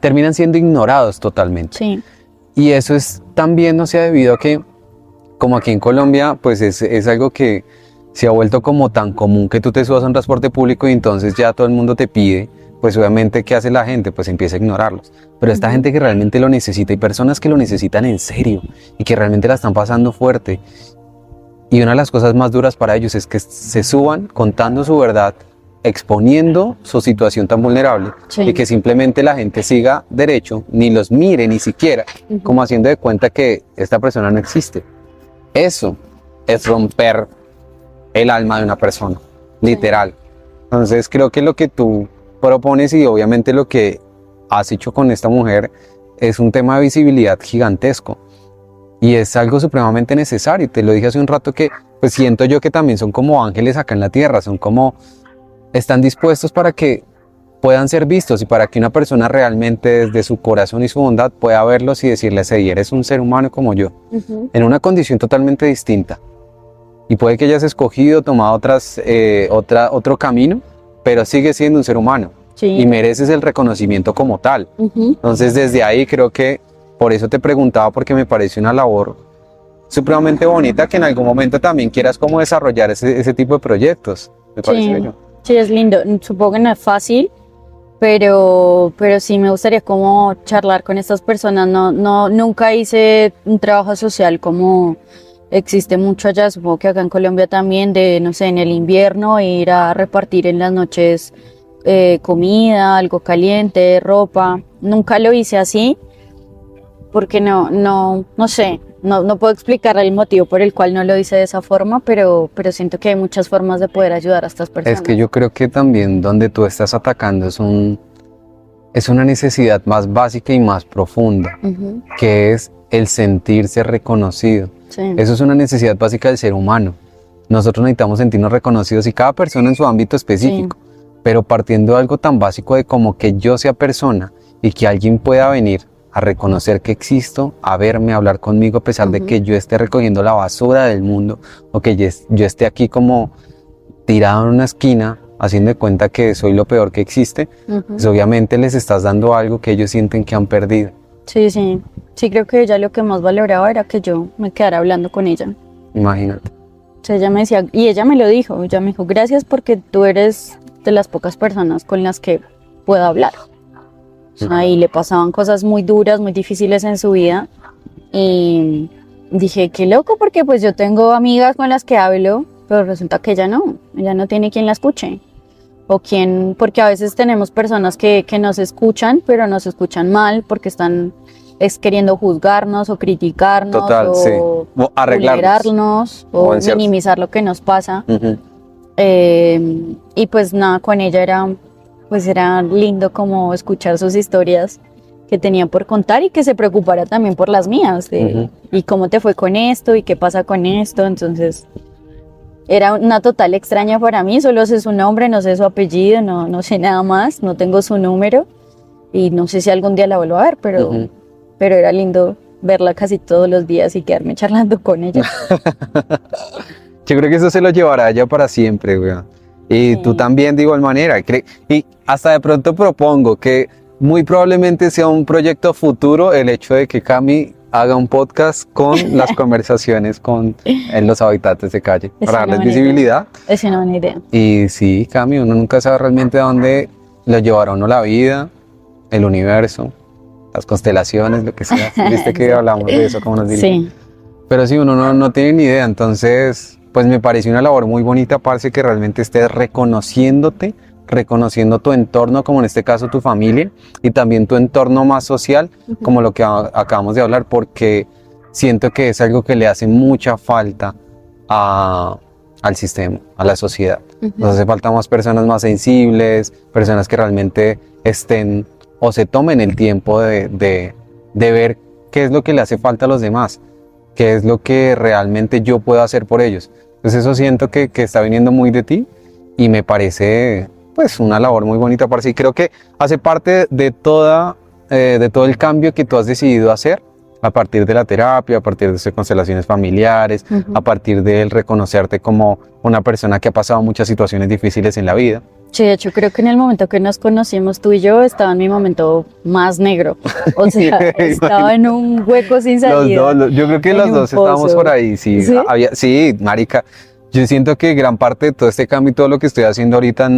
terminan siendo ignorados totalmente. Sí. Y eso es también, no sé, debido a que, como aquí en Colombia, pues es algo que se ha vuelto como tan común que tú te subas a un transporte público y entonces ya todo el mundo te pide, pues obviamente, ¿qué hace la gente? Pues empieza a ignorarlos. Pero esta gente que realmente lo necesita, y personas que lo necesitan en serio y que realmente la están pasando fuerte. Y una de las cosas más duras para ellos es que se suban contando su verdad, exponiendo su situación tan vulnerable, Sí. y que simplemente la gente siga derecho, ni los mire ni siquiera, como haciendo de cuenta que esta persona no existe. Eso es romper el alma de una persona, literal. Entonces creo que lo que tú propones y obviamente lo que has hecho con esta mujer es un tema de visibilidad gigantesco y es algo supremamente necesario. Te lo dije hace un rato que pues siento yo que también son como ángeles acá en la tierra, son como, están dispuestos para que puedan ser vistos y para que una persona realmente desde su corazón y su bondad pueda verlos y decirles: hey, eres un ser humano como yo, en una condición totalmente distinta. Y puede que hayas escogido, tomado otro camino, pero sigues siendo un ser humano. Sí. Y mereces el reconocimiento como tal. Ujú. Entonces desde ahí creo que, por eso te preguntaba, porque me parece una labor supremamente bonita que en algún momento también quieras como desarrollar ese tipo de proyectos. Me parece bello. Sí, es lindo. Supongo que no es fácil, pero sí me gustaría como charlar con estas personas. Nunca hice un trabajo social como existe mucho allá, supongo que acá en Colombia también, de, no sé, en el invierno ir a repartir en las noches comida, algo caliente, ropa. Nunca lo hice así, porque no sé, no puedo explicar el motivo por el cual no lo hice de esa forma, pero siento que hay muchas formas de poder ayudar a estas personas. Es que yo creo que también donde tú estás atacando es una necesidad más básica y más profunda, Ujú. que es el sentirse reconocido. Sí. Eso es una necesidad básica del ser humano. Nosotros necesitamos sentirnos reconocidos, y cada persona en su ámbito específico, pero partiendo de algo tan básico de como que yo sea persona y que alguien pueda venir a reconocer que existo, a verme, a hablar conmigo, a pesar de que yo esté recogiendo la basura del mundo, o que yo esté aquí como tirado en una esquina, haciendo de cuenta que soy lo peor que existe, pues obviamente les estás dando algo que ellos sienten que han perdido. Sí, creo que ella lo que más valoraba era que yo me quedara hablando con ella. Imagínate. O sea, ella me decía, y ella me lo dijo, ella me dijo: gracias porque tú eres de las pocas personas con las que puedo hablar. O sea, y le pasaban cosas muy duras, muy difíciles en su vida, y dije, qué loco, porque pues yo tengo amigas con las que hablo, pero resulta que ella no tiene quien la escuche. Porque a veces tenemos personas que nos escuchan, pero nos escuchan mal porque están queriendo juzgarnos o criticarnos. Total, o sí. O arreglarnos. o en cierto. minimizar lo que nos pasa. Ujú. Y pues nada, con ella era lindo como escuchar sus historias que tenía por contar y que se preocupara también por las mías. ¿Y cómo te fue con esto? ¿Y qué pasa con esto? Entonces era una total extraña para mí, solo sé su nombre, no sé su apellido, no sé nada más, no tengo su número y no sé si algún día la vuelvo a ver, pero era lindo verla casi todos los días y quedarme charlando con ella. Yo creo que eso se lo llevará ya para siempre, güey. Y tú también de igual manera. Y hasta de pronto propongo que muy probablemente sea un proyecto futuro el hecho de que Cami haga un podcast con las conversaciones con los habitantes de calle, Es para una darles buena visibilidad. Es una buena idea. Y sí, Cami, uno nunca sabe realmente a dónde lo llevará uno la vida, el universo, las constelaciones, lo que sea. Viste que hablamos de eso, como nos dirigen. Sí. Pero sí, uno no tiene ni idea. Entonces, pues me pareció una labor muy bonita, parce, que realmente estés reconociéndote, reconociendo tu entorno, como en este caso tu familia, y también tu entorno más social, como lo que acabamos de hablar, porque siento que es algo que le hace mucha falta al sistema, a la sociedad. Nos hace falta más personas más sensibles, personas que realmente estén o se tomen el tiempo de ver qué es lo que le hace falta a los demás, qué es lo que realmente yo puedo hacer por ellos. Entonces eso siento que está viniendo muy de ti y me parece pues una labor muy bonita para sí. Creo que hace parte de todo el cambio que tú has decidido hacer a partir de la terapia, a partir de esas constelaciones familiares, a partir del reconocerte como una persona que ha pasado muchas situaciones difíciles en la vida. Sí, de hecho creo que en el momento que nos conocimos tú y yo estaba en mi momento más negro, o sea, estaba en un hueco sin salida. Yo creo que los dos estábamos por ahí, sí, sí, marica, yo siento que gran parte de todo este cambio y todo lo que estoy haciendo ahorita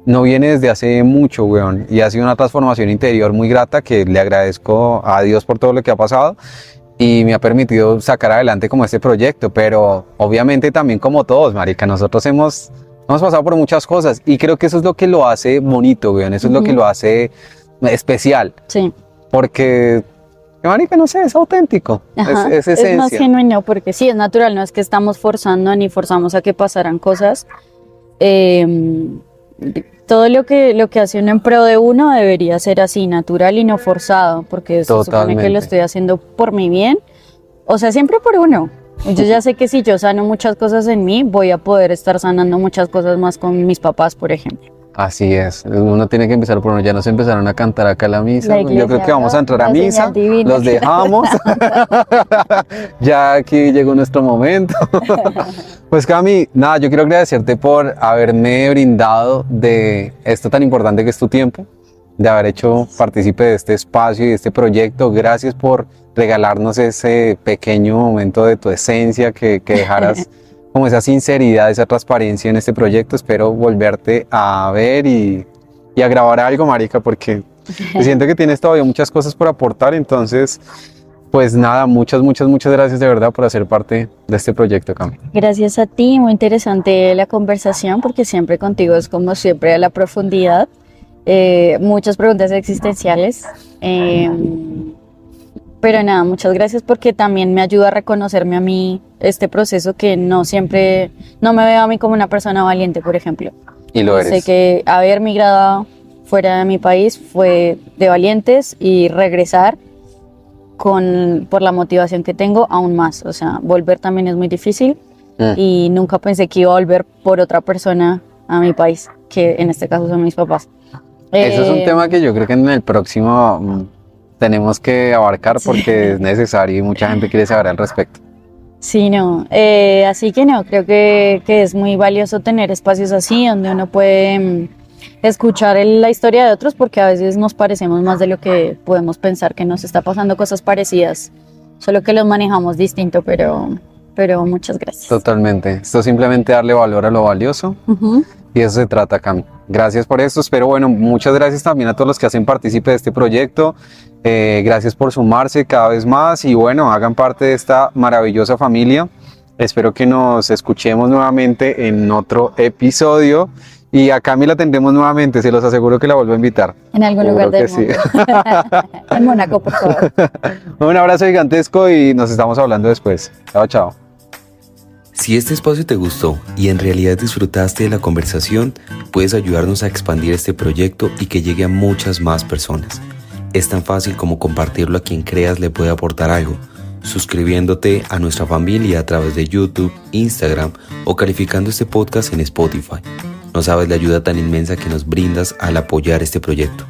no viene desde hace mucho, weón, y ha sido una transformación interior muy grata que le agradezco a Dios por todo lo que ha pasado y me ha permitido sacar adelante como este proyecto, pero obviamente también como todos, marica, nosotros hemos pasado por muchas cosas y creo que eso es lo que lo hace bonito, weón, eso es lo que lo hace especial. Sí. Porque, marica, no sé, es auténtico, es esencia. Es más genuino porque sí, es natural, no es que estamos forzando ni forzamos a que pasaran cosas. Todo lo que hace uno en pro de uno debería ser así, natural y no forzado, porque se supone que lo estoy haciendo por mi bien, o sea, siempre por uno. Yo ya sé que si yo sano muchas cosas en mí, voy a poder estar sanando muchas cosas más con mis papás, por ejemplo. Así es, uno tiene que empezar por uno, ya nos empezaron a cantar acá la misa, yo creo que vamos a entrar a misa, los dejamos, ya aquí llegó nuestro momento. Pues Cami, nada, yo quiero agradecerte por haberme brindado de esto tan importante que es tu tiempo, de haber hecho partícipe de este espacio y de este proyecto. Gracias por regalarnos ese pequeño momento de tu esencia, que dejaras como esa sinceridad, esa transparencia en este proyecto. Espero volverte a ver y a grabar algo, marica, porque siento que tienes todavía muchas cosas por aportar. Entonces, pues nada, muchas gracias de verdad por hacer parte de este proyecto, Cami. Gracias a ti, muy interesante la conversación, porque siempre contigo es como siempre a la profundidad. Muchas preguntas existenciales, pero nada, muchas gracias porque también me ayuda a reconocerme a mí este proceso que no me veo a mí como una persona valiente, por ejemplo. Y lo eres. Sé que haber migrado fuera de mi país fue de valientes y regresar por la motivación que tengo aún más, o sea, volver también es muy difícil y nunca pensé que iba a volver por otra persona a mi país, que en este caso son mis papás. Eso es un tema que yo creo que en el próximo tenemos que abarcar porque es necesario y mucha gente quiere saber al respecto. Sí, no, así que no, creo que es muy valioso tener espacios así donde uno puede escuchar la historia de otros, porque a veces nos parecemos más de lo que podemos pensar, que nos está pasando cosas parecidas, solo que los manejamos distinto, pero muchas gracias. Totalmente, esto es simplemente darle valor a lo valioso. Y eso se trata, Cami. Gracias por esto, pero bueno, muchas gracias también a todos los que hacen partícipe de este proyecto. Gracias por sumarse cada vez más y bueno, hagan parte de esta maravillosa familia. Espero que nos escuchemos nuevamente en otro episodio y a Cami la tendremos nuevamente, se los aseguro que la vuelvo a invitar. En algún lugar del mundo. Sí. En Mónaco, por favor. Un abrazo gigantesco y nos estamos hablando después. Chao, chao. Si este espacio te gustó y en realidad disfrutaste de la conversación, puedes ayudarnos a expandir este proyecto y que llegue a muchas más personas. Es tan fácil como compartirlo a quien creas le puede aportar algo, suscribiéndote a nuestra familia a través de YouTube, Instagram o calificando este podcast en Spotify. No sabes la ayuda tan inmensa que nos brindas al apoyar este proyecto.